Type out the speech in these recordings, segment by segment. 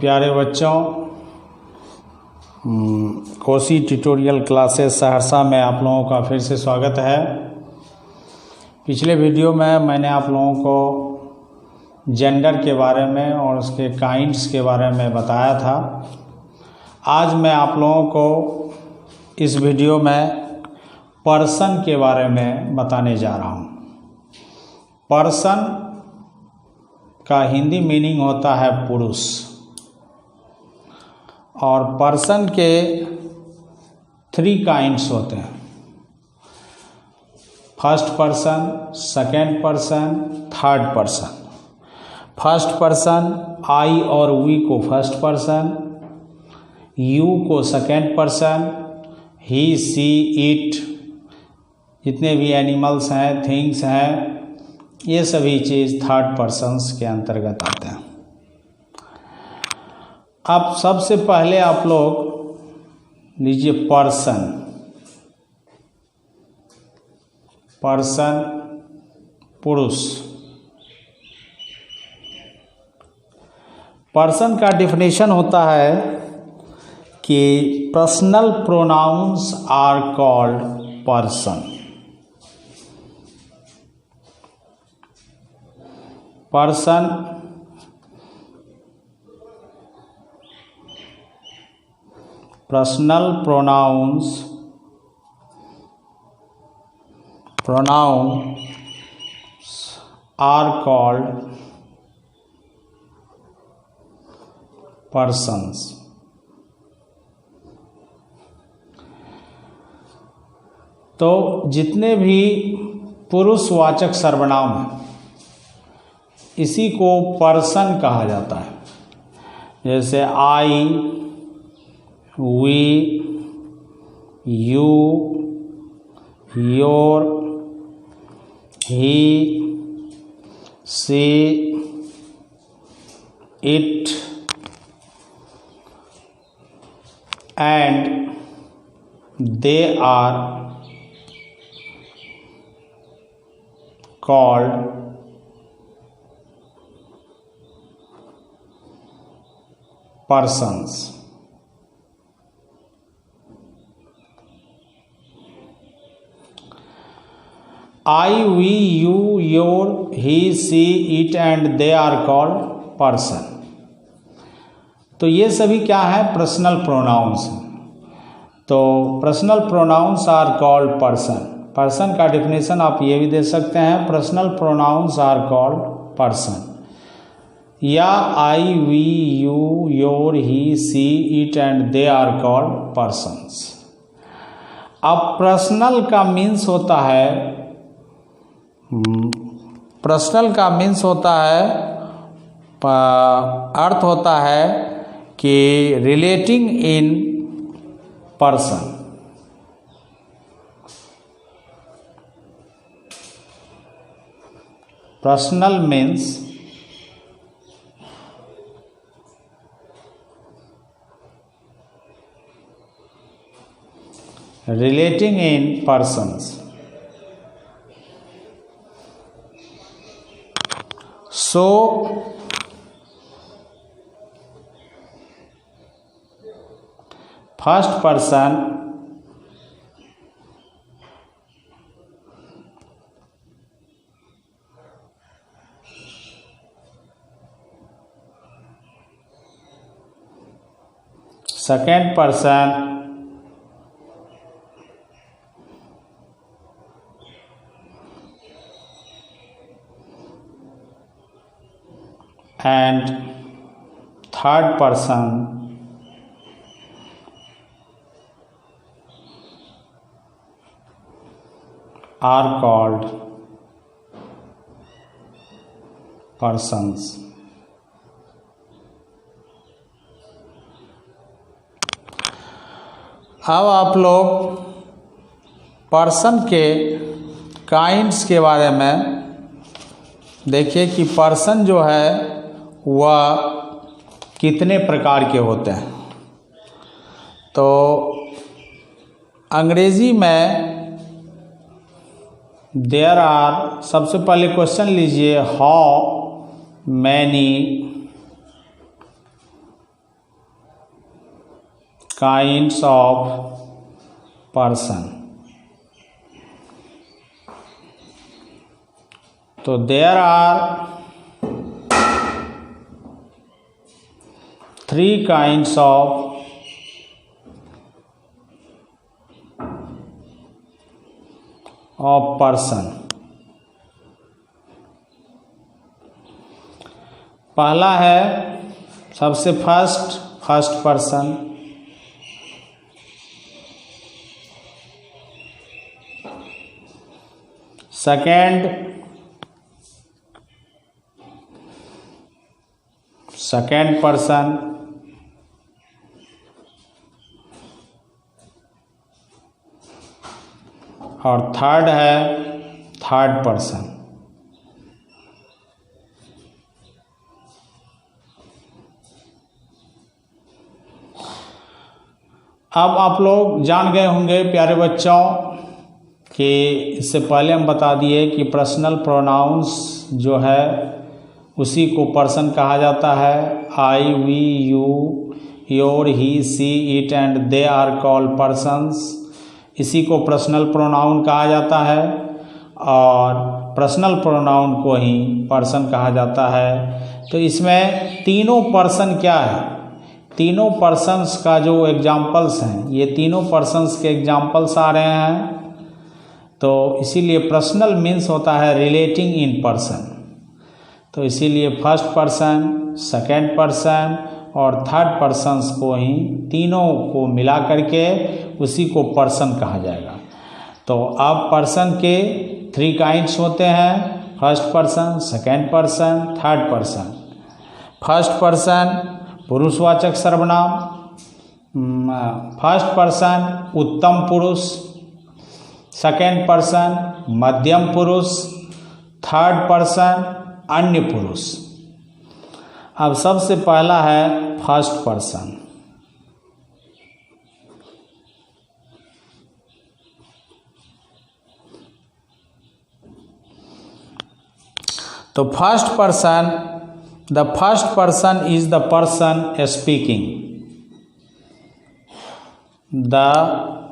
प्यारे बच्चों, Kosi tutorial classes Saharsa में आप लोगों का फिर से स्वागत है। पिछले वीडियो में मैंने आप लोगों को जेंडर के बारे में और उसके काइंड्स के बारे में बताया था। आज मैं आप लोगों को इस वीडियो में पर्सन के बारे में बताने जा रहा हूँ। पर्सन का हिंदी मीनिंग होता है पुरुष, और पर्सन के 3 काइंड्स होते हैं। First person, second person, third person. First person I और वी को फर्स्ट पर्सन, यू को second person, he she it, जितने भी एनिमल्स हैं, थिंग्स हैं, ये सभी चीज़ थर्ड पर्सन्स के अंतर्गत आते हैं। अब सबसे पहले आप लोग लीजिए पर्सन। पर्सन पुरुष। पर्सन का डेफिनेशन होता है कि personal pronounce are called person. Person personal pronounce are called persons। तो जितने भी पुरुषवाचक सर्वनाम हैं, इसी को पर्सन कहा जाता है। जैसे I, we, you, your, he, she, it and they are called persons। I, we, you, your, he, she, it and they are called person। तो ये सभी क्या है? Personal pronouns. तो personal pronounce are called person. Person का definition आप ये भी दे सकते हैं, personal pronounce are called person, या I, we, you, your, he, she, it and they are called persons. अब पर्सनल का मीन्स होता है, पर्सनल का मीन्स होता है, अर्थ होता है कि relating in person. Personal means relating in persons। So first person second person and third person are called persons। अब आप लोग पर्सन के काइंड्स के बारे में देखिए कि पर्सन जो है वह कितने प्रकार के होते हैं। तो अंग्रेजी में देयर आर, सबसे पहले क्वेश्चन लीजिए, how many kinds of person. तो there are 3 kinds of person. पहला है सबसे फर्स्ट पर्सन, सेकेंड पर्सन, और थर्ड है थर्ड पर्सन। अब आप लोग जान गए होंगे प्यारे बच्चों कि इससे पहले हम बता दिए कि पर्सनल प्रोनाउंस जो है उसी को पर्सन कहा जाता है। I, we, you, your, he, she, it and they are called persons. इसी को पर्सनल प्रोनाउन कहा जाता है और पर्सनल प्रोनाउन को ही पर्सन कहा जाता है। तो इसमें तीनों पर्सन क्या है, तीनों पर्सन्स का जो एग्जाम्पल्स हैं, ये तीनों पर्सन्स के एग्जाम्पल्स आ रहे हैं। तो इसीलिए पर्सनल मीन्स होता है रिलेटिंग इन पर्सन। तो इसीलिए फर्स्ट पर्सन, सेकेंड पर्सन और थर्ड पर्सन्स को ही तीनों को मिला करके उसी को पर्सन कहा जाएगा। तो अब पर्सन के 3 काइंड्स होते हैं, first person, second person, third person. First person पुरुषवाचक सर्वनाम, फर्स्ट पर्सन उत्तम पुरुष, सेकेंड पर्सन मध्यम पुरुष, थर्ड पर्सन अन्य पुरुष। अब सबसे पहला है फर्स्ट पर्सन। तो first person, the first person is the person speaking. The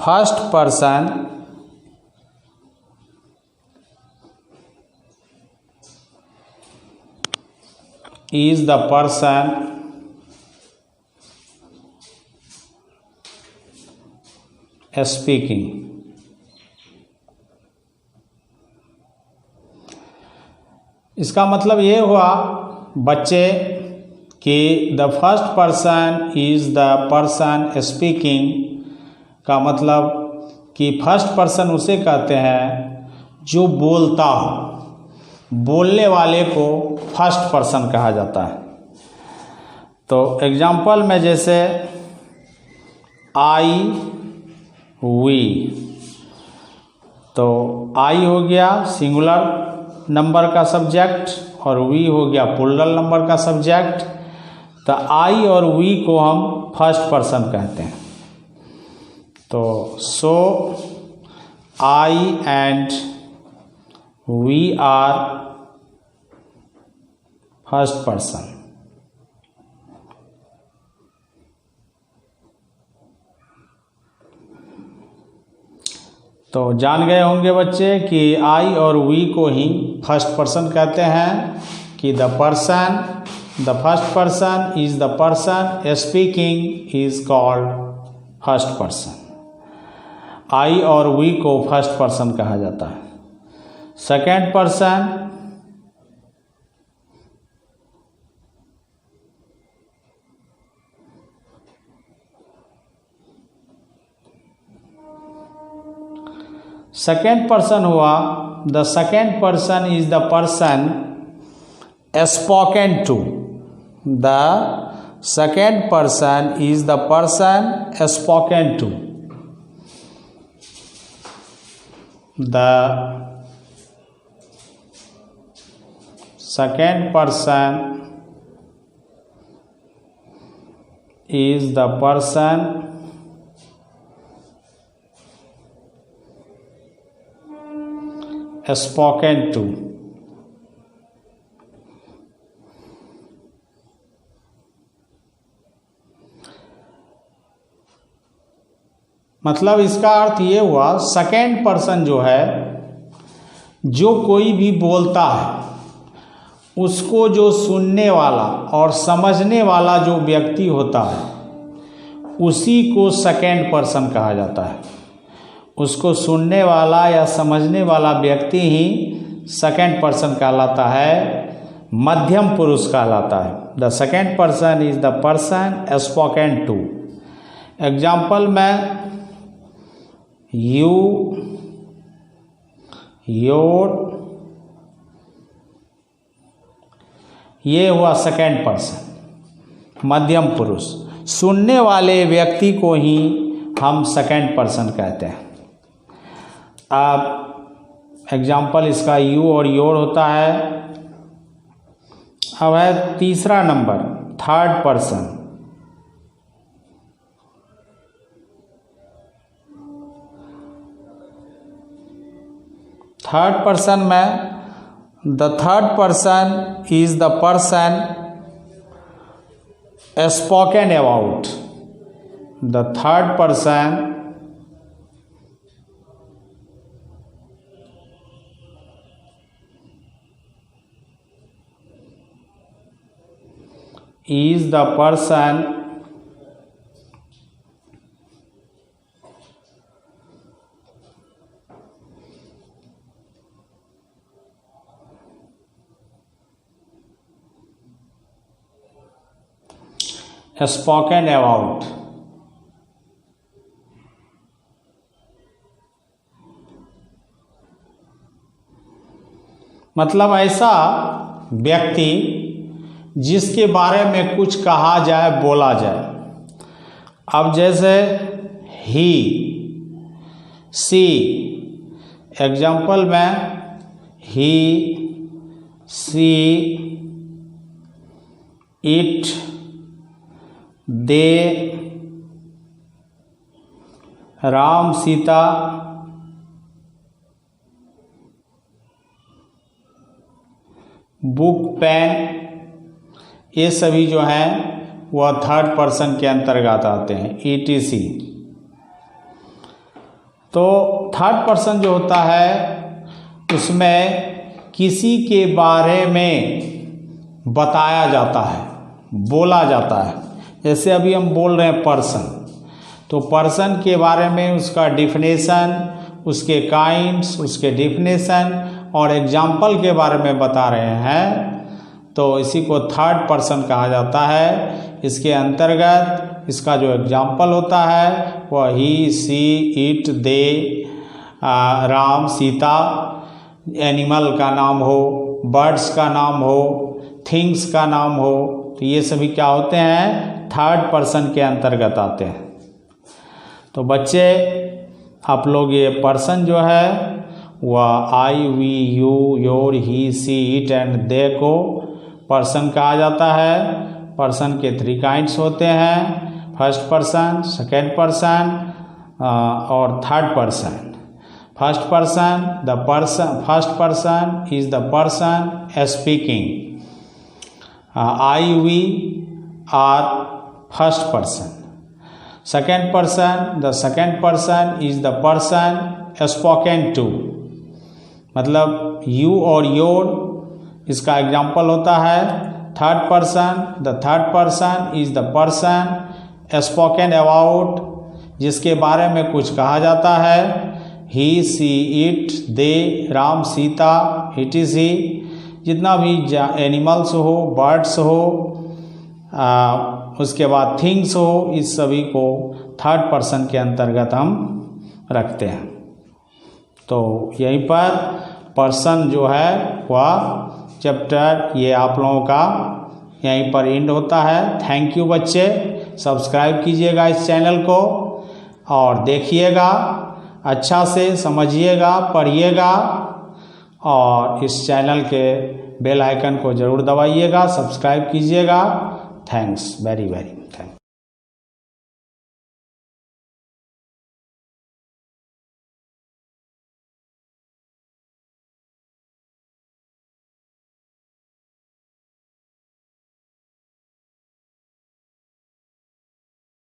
first person is the person speaking। इसका मतलब ये हुआ बच्चे कि the first person is the person speaking का मतलब कि फर्स्ट पर्सन उसे कहते हैं जो बोलता हो। बोलने वाले को फर्स्ट पर्सन कहा जाता है। तो एग्जाम्पल में जैसे आई, वी, तो आई हो गया सिंगुलर नंबर का सब्जेक्ट और वी हो गया प्लूरल नंबर का सब्जेक्ट। तो आई और वी को हम फर्स्ट पर्सन कहते हैं। तो so I and we are first person. तो जान गए होंगे बच्चे कि आई और वी को ही फर्स्ट पर्सन कहते हैं कि the first person is the person speaking is called first person. I और वी को फर्स्ट पर्सन कहा जाता है। सेकेंड पर्सन हुआ the second person is the person spoken to. The second person is the person spoken to. The second person is the person spoken to। मतलब इसका अर्थ ये हुआ सेकेंड पर्सन जो है, जो कोई भी बोलता है उसको जो सुनने वाला और समझने वाला जो व्यक्ति होता है उसी को सेकेंड पर्सन कहा जाता है। उसको सुनने वाला या समझने वाला व्यक्ति ही सेकेंड पर्सन कहलाता है, मध्यम पुरुष कहलाता है। The second person is the person spoken to. Example में यू, योर, ये हुआ सेकेंड पर्सन, मध्यम पुरुष। सुनने वाले व्यक्ति को ही हम सेकेंड पर्सन कहते हैं। अब एग्जाम्पल इसका यू और योर होता है। अब है तीसरा नंबर, थर्ड पर्सन। थर्ड पर्सन में the third person is the person spoken about. The third person is the person spoken about। मतलब ऐसा व्यक्ति जिसके बारे में कुछ कहा जाए, बोला जाए। अब जैसे ही, सी, एग्जाम्पल में he, she, it, they, Ram, Sita, book, pen, ये सभी जो हैं वह थर्ड पर्सन के अंतर्गत आते हैं, ETC। तो थर्ड पर्सन जो होता है उसमें किसी के बारे में बताया जाता है, बोला जाता है। जैसे अभी हम बोल रहे हैं पर्सन, तो पर्सन के बारे में उसका डिफिनेशन, उसके काइंड्स, उसके डिफिनेशन और एग्जाम्पल के बारे में बता रहे हैं, तो इसी को थर्ड पर्सन कहा जाता है। इसके अंतर्गत इसका जो एग्जाम्पल होता है वह he, she, it, they, Ram, Sita, animal का नाम हो, बर्ड्स का नाम हो, थिंग्स का नाम हो, तो ये सभी क्या होते हैं, थर्ड पर्सन के अंतर्गत आते हैं। तो बच्चे आप लोग ये पर्सन जो है वह I, we, you, your, he, she, it and they को पर्सन कहा जाता है। पर्सन के 3 काइंड्स होते हैं, फर्स्ट पर्सन, सेकेंड पर्सन और third person. First person, first person is the person speaking. I, we are first person. Second person, the second person is the person spoken to. मतलब you और your इसका example होता है। Third person, the third person is the person spoken about, जिसके बारे में कुछ कहा जाता है। He, she, it, they, Ram, Sita, ETC। जितना भी एनिमल्स हो, बर्ड्स हो, उसके बाद थिंग्स हो, इस सभी को थर्ड पर्सन के अंतर्गत हम रखते हैं। तो यहीं पर पर्सन जो है वह चैप्टर ये आप लोगों का यहीं पर एंड होता है। थैंक यू बच्चे, सब्सक्राइब कीजिएगा इस चैनल को और देखिएगा, अच्छा से समझिएगा, पढ़िएगा और इस चैनल के बेल आइकन को ज़रूर दबाइएगा, सब्सक्राइब कीजिएगा। Thanks, very very thanks.